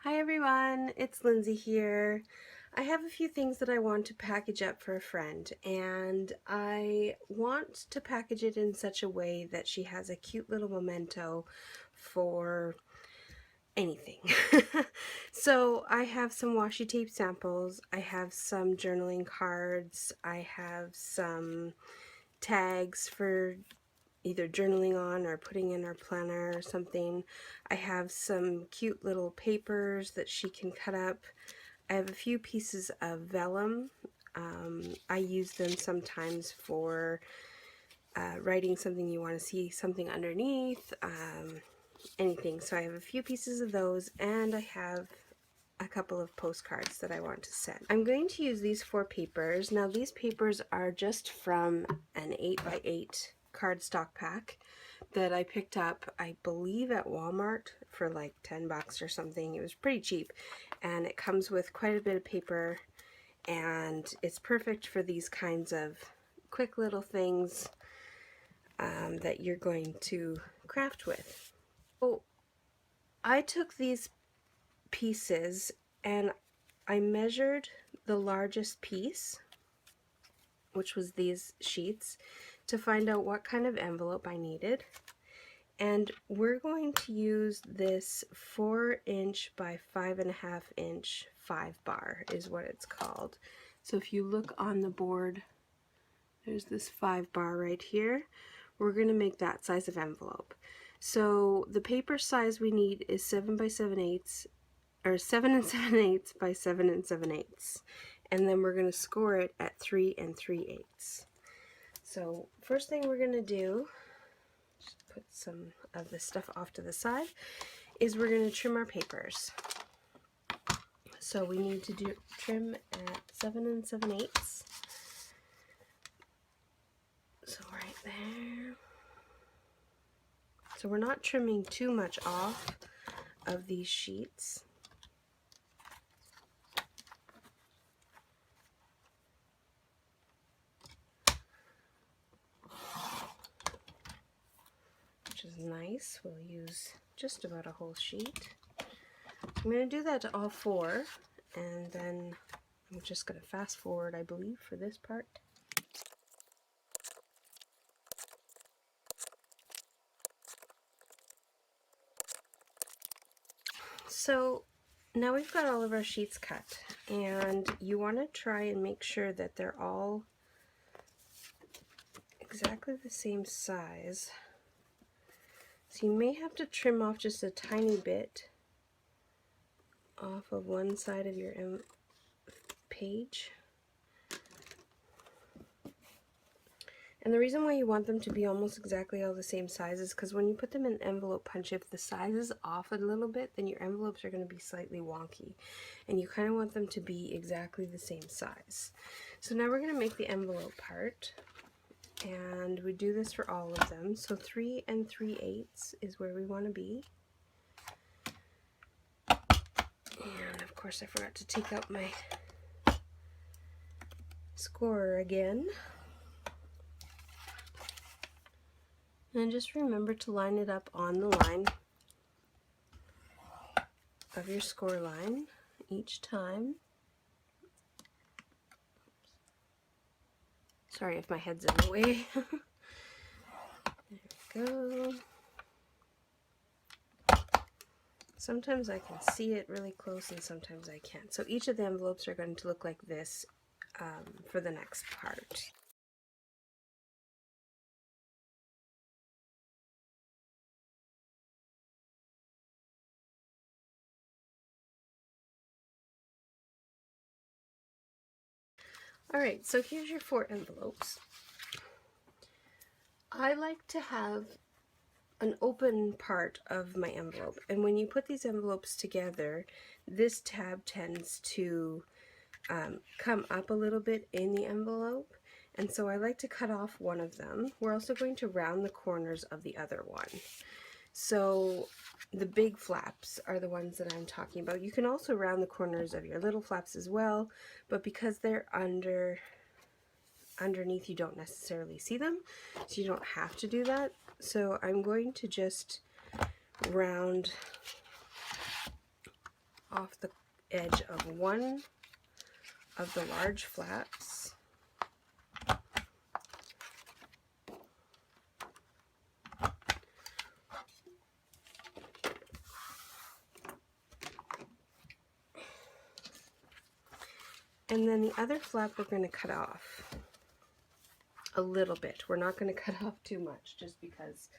Hi everyone, it's Lindsay here. I have a few things that I want to package up for a friend, and I want to package it in such a way that she has a cute little memento for anything. So I have some washi tape samples, I have some journaling cards, I have some tags for either journaling on or putting in our planner or something. I have some cute little papers that she can cut up. I have a few pieces of vellum. I use them sometimes for writing something you want to see something underneath, anything. So I have a few pieces of those, and I have a couple of postcards that I want to send. I'm going to use these 4 papers. Now these papers are just from an 8x8 cardstock pack that I picked up, I believe at Walmart for like 10 bucks or something. It was pretty cheap, and it comes with quite a bit of paper, and it's perfect for these kinds of quick little things that you're going to craft with. So I took these pieces and I measured the largest piece, which was these sheets, to find out what kind of envelope I needed. And we're going to use this 4" by 5.5" 5-bar is what it's called. So if you look on the board, there's this 5-bar right here. We're going to make that size of envelope. So the paper size we need is 7 by 7/8, or 7 7/8 by 7 7/8, and then we're going to score it at 3 3/8. So first thing we're going to do, just put some of this stuff off to the side, is we're going to trim our papers. So we need to trim at 7 7/8. So right there. So we're not trimming too much off of these sheets. Which is nice. We'll use just about a whole sheet. I'm going to do that to all 4, and then I'm just going to fast forward, I believe, for this part. So now we've got all of our sheets cut, and you want to try and make sure that they're all exactly the same size. So you may have to trim off just a tiny bit off of one side of your page. And the reason why you want them to be almost exactly all the same size is because when you put them in envelope punch, if the size is off a little bit, then your envelopes are going to be slightly wonky. And you kind of want them to be exactly the same size. So now we're going to make the envelope part. And we do this for all of them. So 3 3/8 is where we want to be. And of course I forgot to take out my scorer again. And just remember to line it up on the line of your score line each time. Sorry if my head's in the way. There we go. Sometimes I can see it really close and sometimes I can't. So each of the envelopes are going to look like this for the next part. Alright, so here's your 4 envelopes. I like to have an open part of my envelope, and when you put these envelopes together, this tab tends to come up a little bit in the envelope, and so I like to cut off one of them. We're also going to round the corners of the other one. So the big flaps are the ones that I'm talking about. You can also round the corners of your little flaps as well, but because they're underneath, you don't necessarily see them, so you don't have to do that. So I'm going to just round off the edge of one of the large flaps. And then the other flap we're going to cut off a little bit. We're not going to cut off too much just because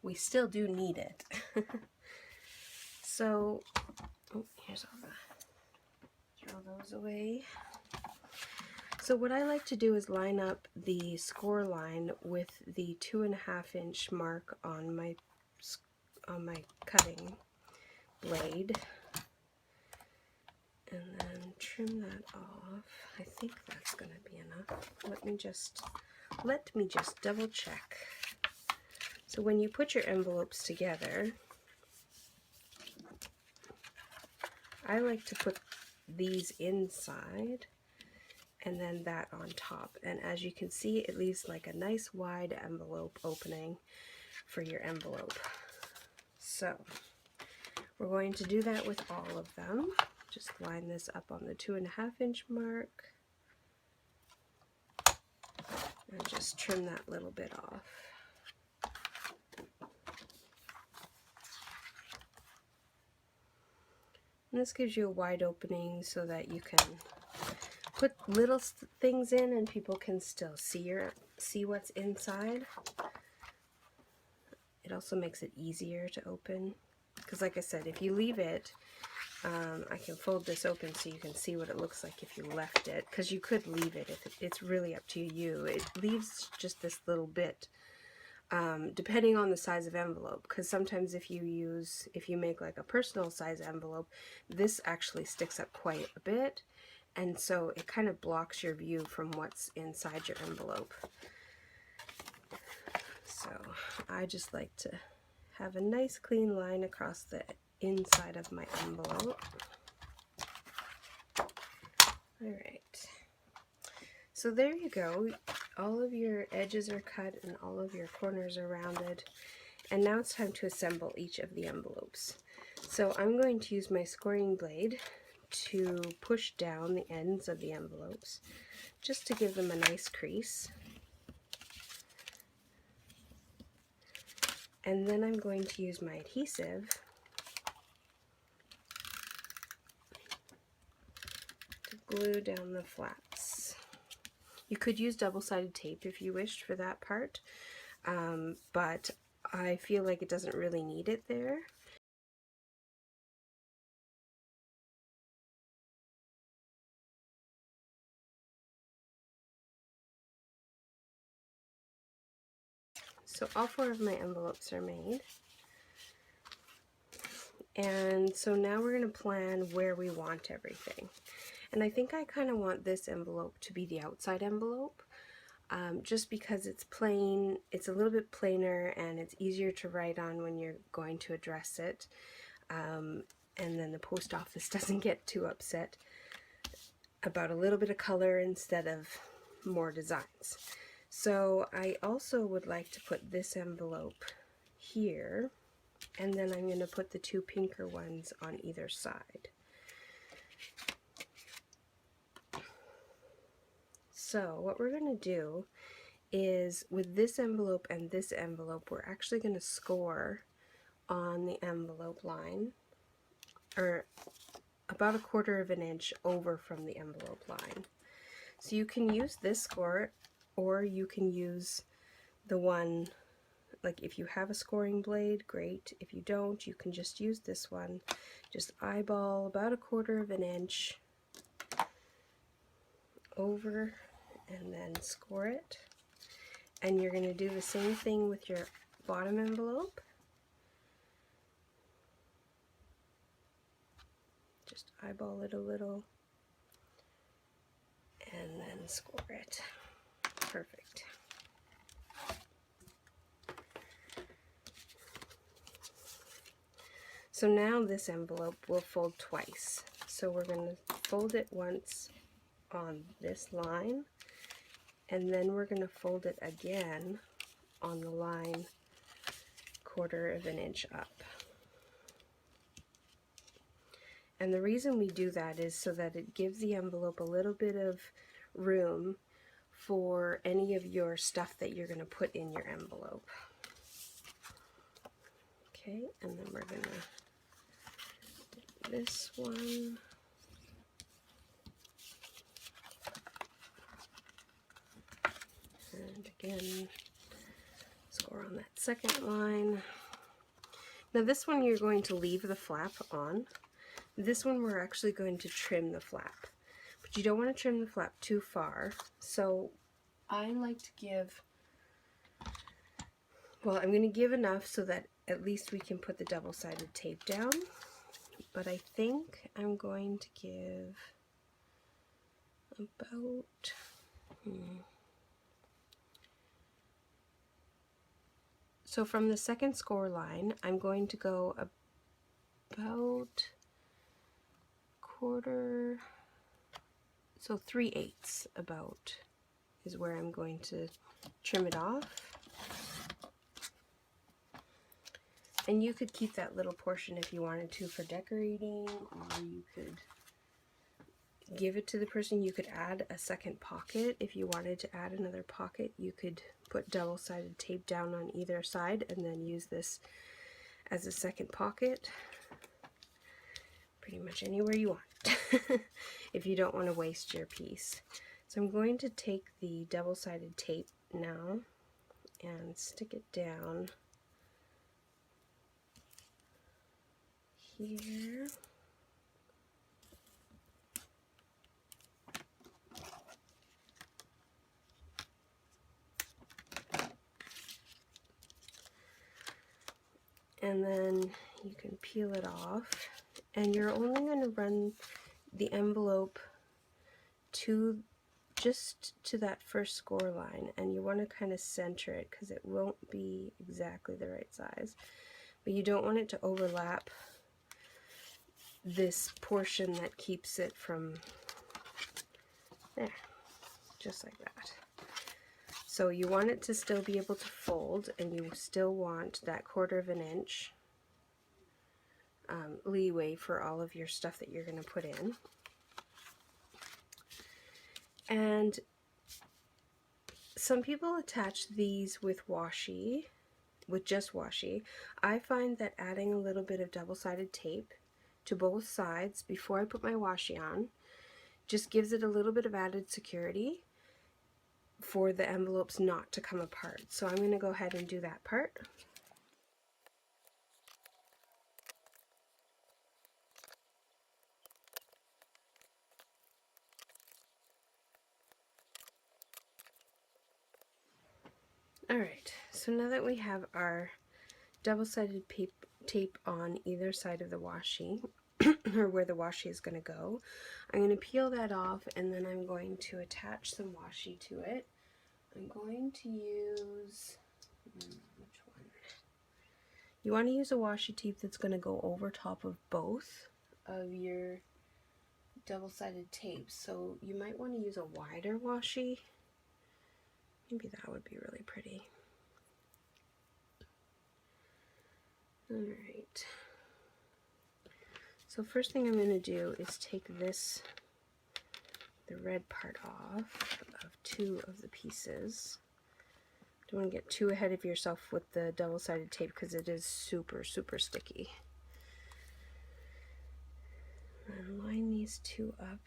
we still do need it. So, oh, here's all the, throw those away. So what I like to do is line up the score line with the 2.5 inch mark on my cutting blade. And then trim that off. I think that's going to be enough. Let me just double check. So when you put your envelopes together, I like to put these inside and then that on top. And as you can see, it leaves like a nice wide envelope opening for your envelope. So we're going to do that with all of them. Just line this up on the 2.5 inch mark and just trim that little bit off. And this gives you a wide opening so that you can put little things in and people can still see what's inside. It also makes it easier to open because, like I said, if you leave it, I can fold this open so you can see what it looks like if you left it, because you could leave it. It's really up to you. It leaves just this little bit, depending on the size of envelope, because sometimes if you make like a personal size envelope, this actually sticks up quite a bit, and so it kind of blocks your view from what's inside your envelope. So I just like to have a nice clean line across the inside of my envelope. Alright, so there you go. All of your edges are cut and all of your corners are rounded, and now it's time to assemble each of the envelopes. So I'm going to use my scoring blade to push down the ends of the envelopes just to give them a nice crease. And then I'm going to use my adhesive to glue down the flaps. You could use double-sided tape if you wished for that part, but I feel like it doesn't really need it there. So all 4 of my envelopes are made. And so now we're going to plan where we want everything. And I think I kind of want this envelope to be the outside envelope, just because it's plain, it's a little bit plainer, and it's easier to write on when you're going to address it. And then the post office doesn't get too upset about a little bit of color instead of more designs. So I also would like to put this envelope here, and then I'm going to put the 2 pinker ones on either side. So what we're going to do is, with this envelope and this envelope, we're actually going to score on the envelope line, or about 1/4 inch over from the envelope line. So you can use this score, or you can use the one, like if you have a scoring blade, great. If you don't, you can just use this one. Just eyeball about 1/4 inch over and then score it. And you're going to do the same thing with your bottom envelope. Just eyeball it a little and then score it. Perfect. So now this envelope will fold twice. So we're going to fold it once on this line, and then we're going to fold it again on the line 1/4 inch up. And the reason we do that is so that it gives the envelope a little bit of room for any of your stuff that you're going to put in your envelope. Okay, and then we're going to do this one. And again, score on that second line. Now this one you're going to leave the flap on. This one we're actually going to trim the flap. But you don't want to trim the flap too far. So I like to give, well, I'm going to give enough so that at least we can put the double-sided tape down. But I think I'm going to give about, so from the second score line, I'm going to go about quarter, so 3/8 about is where I'm going to trim it off. And you could keep that little portion if you wanted to for decorating, or you could give it to the person. You could add a second pocket. If you wanted to add another pocket, you could put double-sided tape down on either side and then use this as a second pocket. Pretty much anywhere you want if you don't want to waste your piece. So I'm going to take the double-sided tape now and stick it down here. And then you can peel it off, and you're only going to run the envelope to just to that first score line, and you want to kind of center it because it won't be exactly the right size, but you don't want it to overlap this portion that keeps it from there, just like that. So you want it to still be able to fold, and you still want that 1/4 of an inch leeway for all of your stuff that you're going to put in. And some people attach these with washi, with just washi. I find that adding a little bit of double-sided tape to both sides before I put my washi on just gives it a little bit of added security for the envelopes not to come apart. So I'm going to go ahead and do that part. Alright, so now that we have our double-sided tape on either side of the washi, or where the washi is going to go, I'm going to peel that off, and then I'm going to attach some washi to it. I'm going to use, which one? You want to use a washi tape that's going to go over top of both of your double-sided tapes. So you might want to use a wider washi. Maybe that would be really pretty. Alright. So first thing I'm going to do is take the red part off of 2 of the pieces. Don't want to get too ahead of yourself with the double-sided tape because it is super, super sticky. And line these 2 up.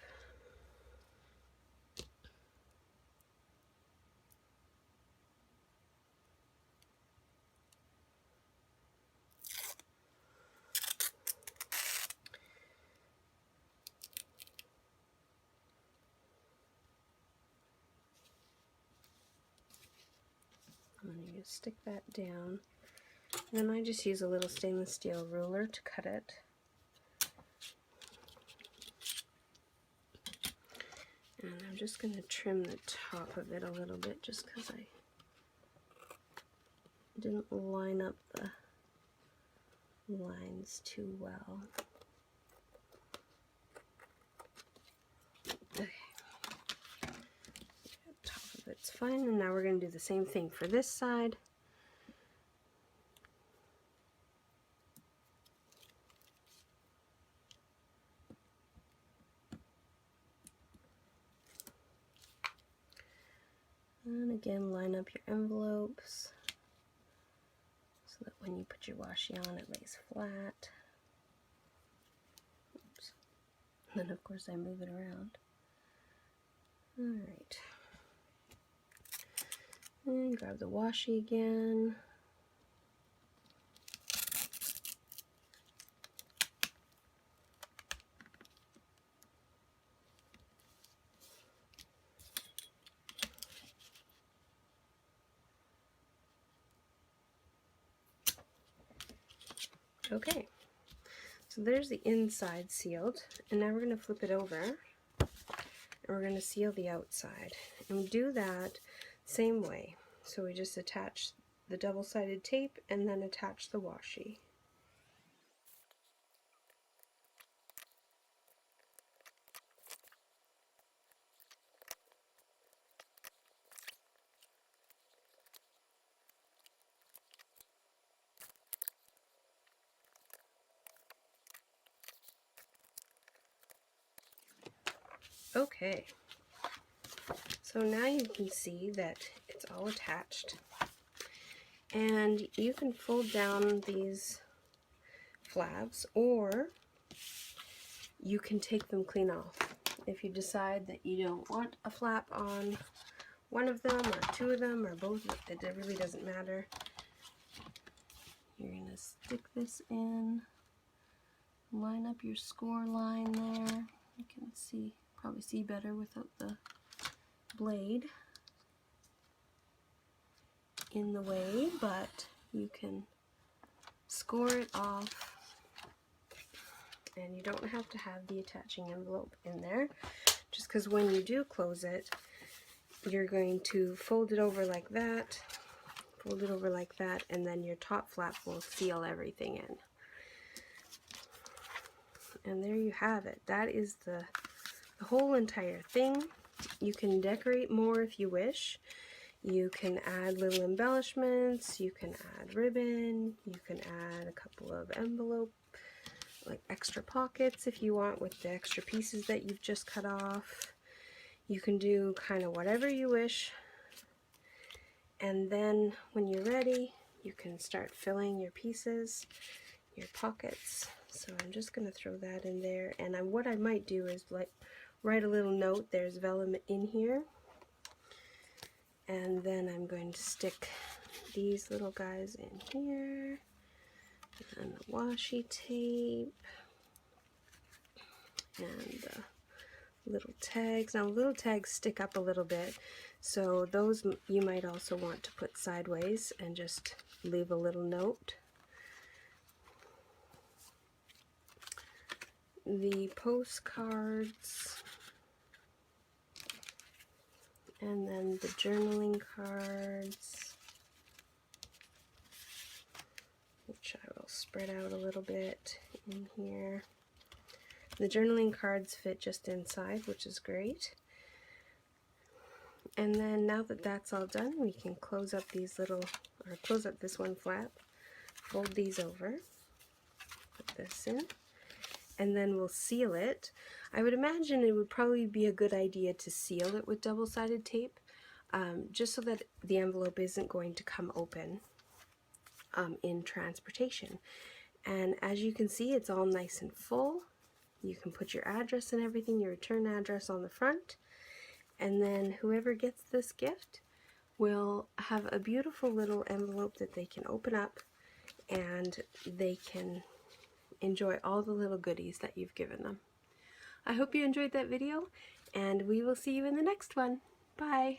I'm going to stick that down, and then I just use a little stainless steel ruler to cut it. And I'm just going to trim the top of it a little bit just because I didn't line up the lines too well. Okay. Top of it's fine, and now we're going to do the same thing for this side. And again, line up your envelopes so that when you put your washi on, it lays flat. Oops. And then of course I move it around. Alright. And grab the washi again. Okay, so there's the inside sealed, and now we're going to flip it over, and we're going to seal the outside. And we do that same way. So we just attach the double-sided tape and then attach the washi. Okay, so now you can see that it's all attached, and you can fold down these flaps, or you can take them clean off. If you decide that you don't want a flap on one of them, or two of them, or both, it really doesn't matter. You're going to stick this in, line up your score line there. You can see, probably see better without the blade in the way, but you can score it off, and you don't have to have the attaching envelope in there, just because when you do close it, you're going to fold it over like that, and then your top flap will seal everything in. And there you have it. That is the whole entire thing. You can decorate more if you wish. You can add little embellishments, you can add ribbon, you can add a couple of envelope, like extra pockets if you want with the extra pieces that you've just cut off. You can do kind of whatever you wish. And then when you're ready, you can start filling your pieces, your pockets. So I'm just going to throw that in there. And what I might do is like write a little note, there's vellum in here. And then I'm going to stick these little guys in here. And the washi tape. And the little tags. Now little tags stick up a little bit, so those you might also want to put sideways and just leave a little note. The postcards, and then the journaling cards, which I will spread out a little bit in here. The journaling cards fit just inside, which is great. And then now that that's all done, we can close up these little, or close up this one flap, fold these over, put this in, and then we'll seal it. I would imagine it would probably be a good idea to seal it with double-sided tape, just so that the envelope isn't going to come open in transportation. And as you can see, it's all nice and full. You can put your address and everything, your return address on the front, and then whoever gets this gift will have a beautiful little envelope that they can open up, and they can enjoy all the little goodies that you've given them. I hope you enjoyed that video, and we will see you in the next one. Bye!